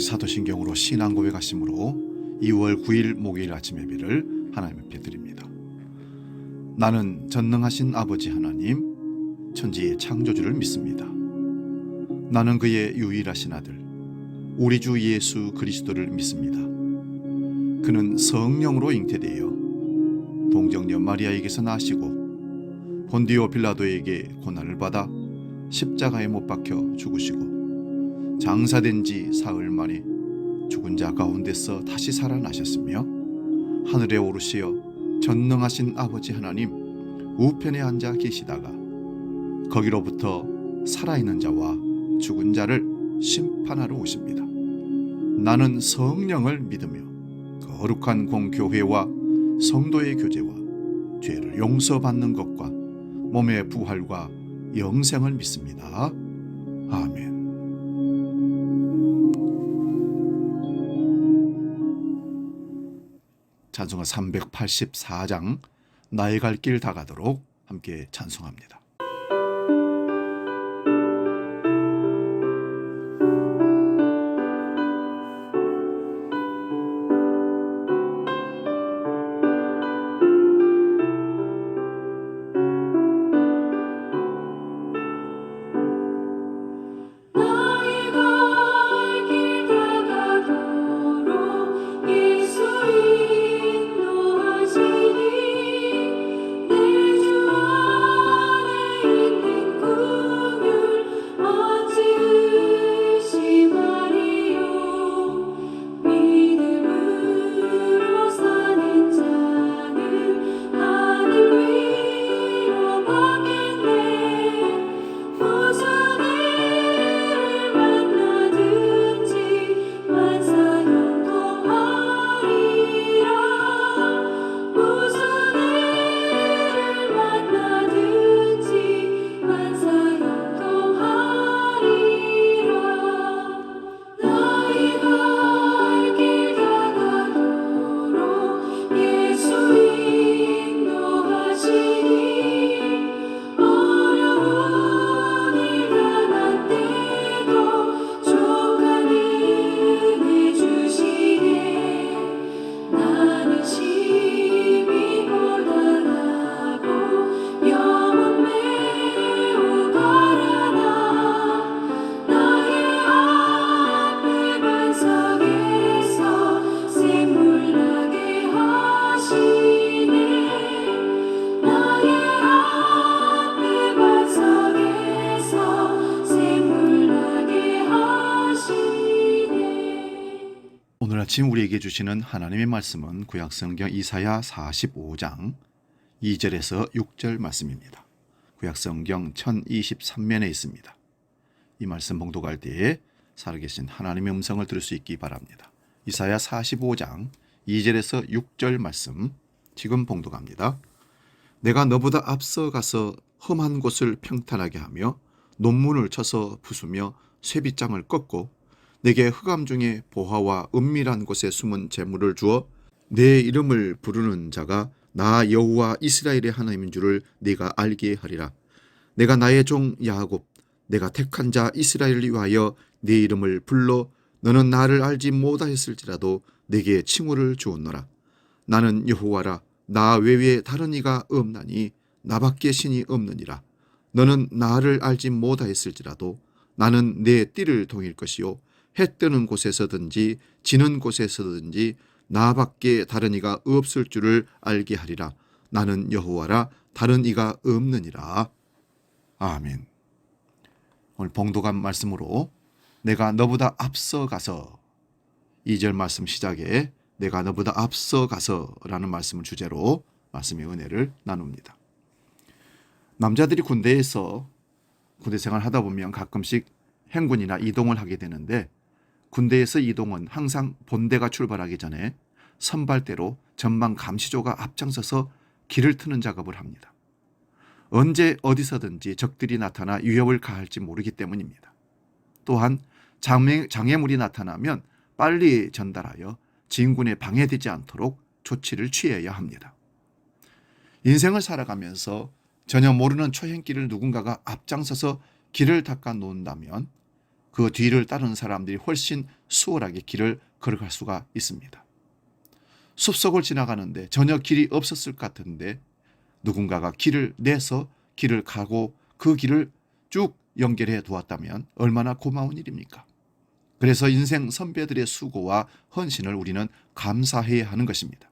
사도신경으로 신앙 고백하심으로 2월 9일 목요일 아침 예배를 하나님 앞에 드립니다. 나는 전능하신 아버지 하나님, 천지의 창조주를 믿습니다. 나는 그의 유일하신 아들, 우리 주 예수 그리스도를 믿습니다. 그는 성령으로 잉태되어 동정녀 마리아에게서 나시고 본디오 빌라도에게 고난을 받아 십자가에 못 박혀 죽으시고 장사된 지 사흘 만에 죽은 자 가운데서 다시 살아나셨으며 하늘에 오르시어 전능하신 아버지 하나님 우편에 앉아 계시다가 거기로부터 살아있는 자와 죽은 자를 심판하러 오십니다. 나는 성령을 믿으며 거룩한 공교회와 성도의 교제와 죄를 용서받는 것과 몸의 부활과 영생을 믿습니다. 아멘. 찬송가 384장 나의 갈 길 다 가도록 함께 찬송합니다. 오늘 아침 우리에게 주시는 하나님의 말씀은 구약성경 이사야 45장 2절에서 6절 말씀입니다. 구약성경 1023면에 있습니다. 이 말씀 봉독할 때에 살아계신 하나님의 음성을 들을 수 있기 바랍니다. 이사야 45장 2절에서 6절 말씀 지금 봉독합니다. 내가 너보다 앞서 가서 험한 곳을 평탄하게 하며 논문을 쳐서 부수며 쇠빗장을 꺾고 내게 흑암 중에 보화와 은밀한 곳에 숨은 재물을 주어 내 이름을 부르는 자가 나 여호와 이스라엘의 하나님인 줄을 네가 알게 하리라. 내가 나의 종 야곱 내가 택한 자 이스라엘을 위하여 네 이름을 불러 너는 나를 알지 못하였을지라도 내게 칭호를 주었노라. 나는 여호와라. 나 외에 다른 이가 없나니 나밖에 신이 없느니라. 너는 나를 알지 못하였을지라도 나는 내 띠를 동일 것이요 해 뜨는 곳에서든지 지는 곳에서든지 나밖에 다른 이가 없을 줄을 알게 하리라. 나는 여호와라. 다른 이가 없느니라. 아멘. 오늘 봉독한 말씀으로 내가 너보다 앞서 가서 2절 말씀 시작에 내가 너보다 앞서 가서라는 말씀을 주제로 말씀의 은혜를 나눕니다. 남자들이 군대에서 군대 생활을 하다 보면 가끔씩 행군이나 이동을 하게 되는데 군대에서 이동은 항상 본대가 출발하기 전에 선발대로 전방 감시조가 앞장서서 길을 트는 작업을 합니다. 언제 어디서든지 적들이 나타나 위협을 가할지 모르기 때문입니다. 또한 장애물이 나타나면 빨리 전달하여 진군에 방해되지 않도록 조치를 취해야 합니다. 인생을 살아가면서 전혀 모르는 초행길을 누군가가 앞장서서 길을 닦아 놓는다면 그 뒤를 따르는 사람들이 훨씬 수월하게 길을 걸어갈 수가 있습니다. 숲속을 지나가는데 전혀 길이 없었을 것 같은데 누군가가 길을 내서 길을 가고 그 길을 쭉 연결해 두었다면 얼마나 고마운 일입니까? 그래서 인생 선배들의 수고와 헌신을 우리는 감사해야 하는 것입니다.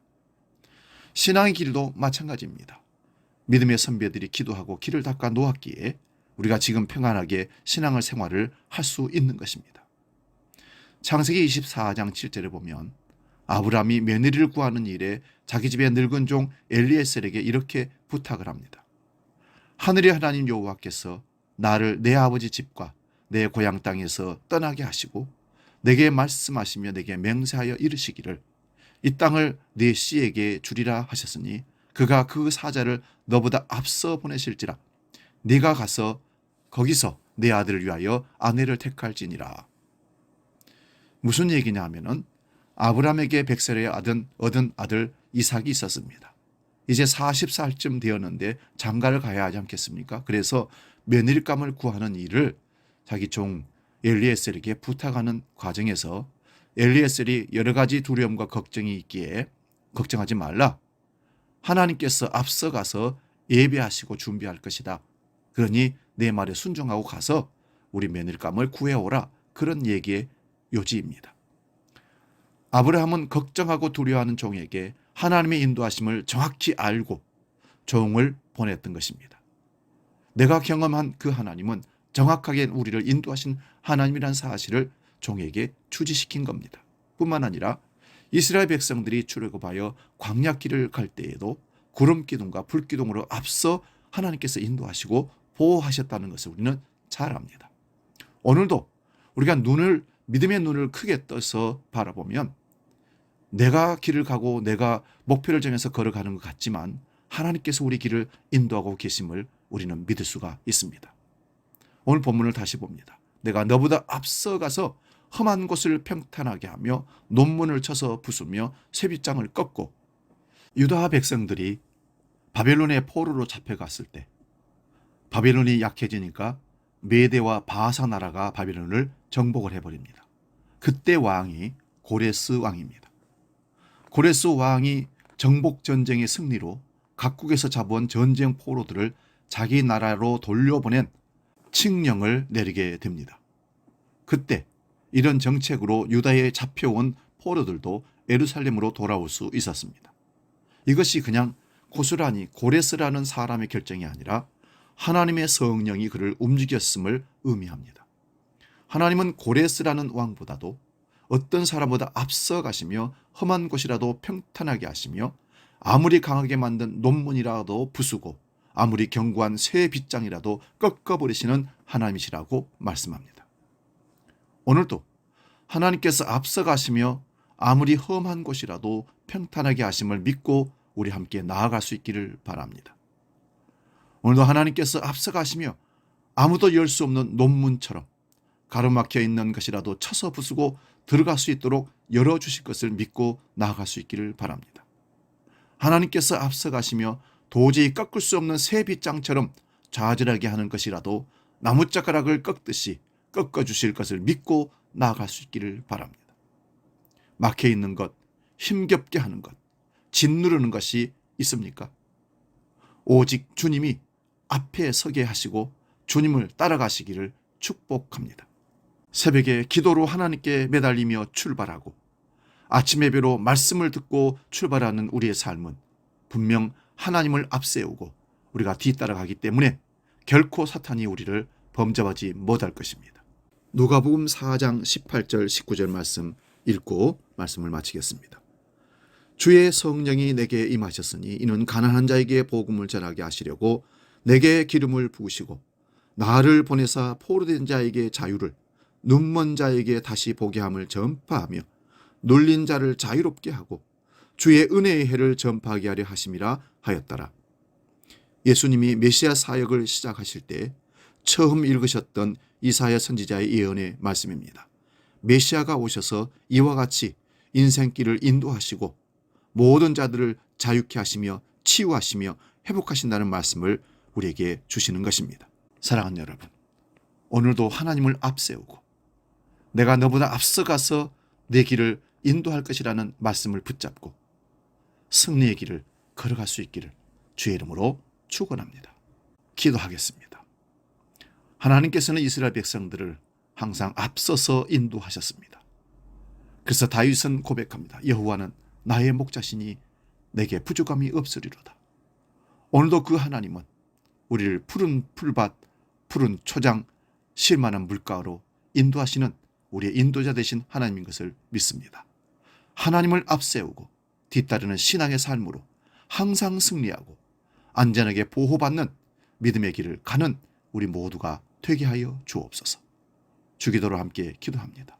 신앙의 길도 마찬가지입니다. 믿음의 선배들이 기도하고 길을 닦아 놓았기에 우리가 지금 평안하게 신앙을 생활을 할 수 있는 것입니다. 창세기 24장 7절에 보면 아브라함이 며느리를 구하는 일에 자기 집의 늙은 종 엘리에셀에게 이렇게 부탁을 합니다. 하늘의 하나님 여호와께서 나를 내 아버지 집과 내 고향 땅에서 떠나게 하시고 내게 말씀하시며 내게 맹세하여 이르시기를 이 땅을 네 씨에게 주리라 하셨으니 그가 그 사자를 너보다 앞서 보내실지라 네가 가서 거기서 내 아들을 위하여 아내를 택할지니라. 무슨 얘기냐 하면은 아브라함에게 백설에 얻은 아들 이삭이 있었습니다. 이제 40살쯤 되었는데 장가를 가야 하지 않겠습니까? 그래서 며느리감을 구하는 일을 자기 종 엘리에셀에게 부탁하는 과정에서 엘리에셀이 여러 가지 두려움과 걱정이 있기에 걱정하지 말라. 하나님께서 앞서가서 예배하시고 준비할 것이다. 그러니 내 말에 순종하고 가서 우리 며느리감을 구해오라. 그런 얘기의 요지입니다. 아브라함은 걱정하고 두려워하는 종에게 하나님의 인도하심을 정확히 알고 종을 보냈던 것입니다. 내가 경험한 그 하나님은 정확하게 우리를 인도하신 하나님이라는 사실을 종에게 주지시킨 겁니다. 뿐만 아니라 이스라엘 백성들이 출애굽하여 광야길을 갈 때에도 구름기둥과 불기둥으로 앞서 하나님께서 인도하시고 보호하셨다는 것을 우리는 잘 압니다. 오늘도 우리가 믿음의 눈을 크게 떠서 바라보면 내가 길을 가고 내가 목표를 정해서 걸어가는 것 같지만 하나님께서 우리 길을 인도하고 계심을 우리는 믿을 수가 있습니다. 오늘 본문을 다시 봅니다. 내가 너보다 앞서가서 험한 곳을 평탄하게 하며 논문을 쳐서 부수며 쇠빗장을 꺾고 유다 백성들이 바벨론의 포로로 잡혀갔을 때 바벨론이 약해지니까 메대와 바사 나라가 바벨론을 정복을 해버립니다. 그때 왕이 고레스 왕입니다. 고레스 왕이 정복 전쟁의 승리로 각국에서 잡아온 전쟁 포로들을 자기 나라로 돌려보낸 칙령을 내리게 됩니다. 그때 이런 정책으로 유다에 잡혀온 포로들도 예루살렘으로 돌아올 수 있었습니다. 이것이 그냥 고스란히 고레스라는 사람의 결정이 아니라 하나님의 성령이 그를 움직였음을 의미합니다. 하나님은 고레스라는 왕보다도 어떤 사람보다 앞서 가시며 험한 곳이라도 평탄하게 하시며 아무리 강하게 만든 논문이라도 부수고 아무리 견고한 쇠 빗장이라도 꺾어버리시는 하나님이시라고 말씀합니다. 오늘도 하나님께서 앞서 가시며 아무리 험한 곳이라도 평탄하게 하심을 믿고 우리 함께 나아갈 수 있기를 바랍니다. 오늘도 하나님께서 앞서 가시며 아무도 열 수 없는 논문처럼 가로막혀 있는 것이라도 쳐서 부수고 들어갈 수 있도록 열어주실 것을 믿고 나아갈 수 있기를 바랍니다. 하나님께서 앞서 가시며 도저히 꺾을 수 없는 새 빗장처럼 좌절하게 하는 것이라도 나뭇자가락을 꺾듯이 꺾어주실 것을 믿고 나아갈 수 있기를 바랍니다. 막혀 있는 것, 힘겹게 하는 것, 짓누르는 것이 있습니까? 오직 주님이 앞에 서게 하시고 주님을 따라가시기를 축복합니다. 새벽에 기도로 하나님께 매달리며 출발하고 아침 예배로 말씀을 듣고 출발하는 우리의 삶은 분명 하나님을 앞세우고 우리가 뒤따라가기 때문에 결코 사탄이 우리를 범접하지 못할 것입니다. 누가복음 4장 18절 19절 말씀 읽고 말씀을 마치겠습니다. 주의 성령이 내게 임하셨으니 이는 가난한 자에게 복음을 전하게 하시려고 내게 기름을 부으시고 나를 보내사 포로된 자에게 자유를 눈먼 자에게 다시 보게 함을 전파하며 눌린 자를 자유롭게 하고 주의 은혜의 해를 전파하게 하려 하심이라 하였더라. 예수님이 메시아 사역을 시작하실 때 처음 읽으셨던 이사야 선지자의 예언의 말씀입니다. 메시아가 오셔서 이와 같이 인생길을 인도하시고 모든 자들을 자유케 하시며 치유하시며 회복하신다는 말씀을 우리에게 주시는 것입니다. 사랑하는 여러분, 오늘도 하나님을 앞세우고 내가 너보다 앞서가서 내 길을 인도할 것이라는 말씀을 붙잡고 승리의 길을 걸어갈 수 있기를 주의 이름으로 축원합니다. 기도하겠습니다. 하나님께서는 이스라엘 백성들을 항상 앞서서 인도하셨습니다. 그래서 다윗은 고백합니다. 여호와는 나의 목자시니 내게 부족함이 없으리로다. 오늘도 그 하나님은 우리를 푸른 풀밭, 푸른 초장, 쉴만한 물가로 인도하시는 우리의 인도자 되신 하나님인 것을 믿습니다. 하나님을 앞세우고 뒤따르는 신앙의 삶으로 항상 승리하고 안전하게 보호받는 믿음의 길을 가는 우리 모두가 되게 하여 주옵소서. 주기도로 함께 기도합니다.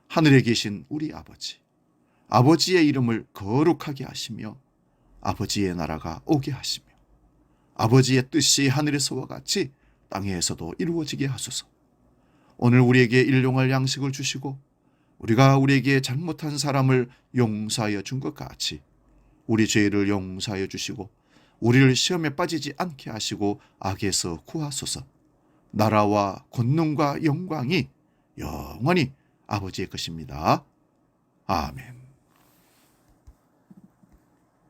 하늘에 계신 우리 아버지, 아버지의 이름을 거룩하게 하시며 아버지의 나라가 오게 하시며 아버지의 뜻이 하늘에서와 같이 땅에서도 이루어지게 하소서. 오늘 우리에게 일용할 양식을 주시고 우리가 우리에게 잘못한 사람을 용서하여 준 것 같이 우리 죄를 용서하여 주시고 우리를 시험에 빠지지 않게 하시고 악에서 구하소서. 나라와 권능과 영광이 영원히 아버지의 것입니다. 아멘.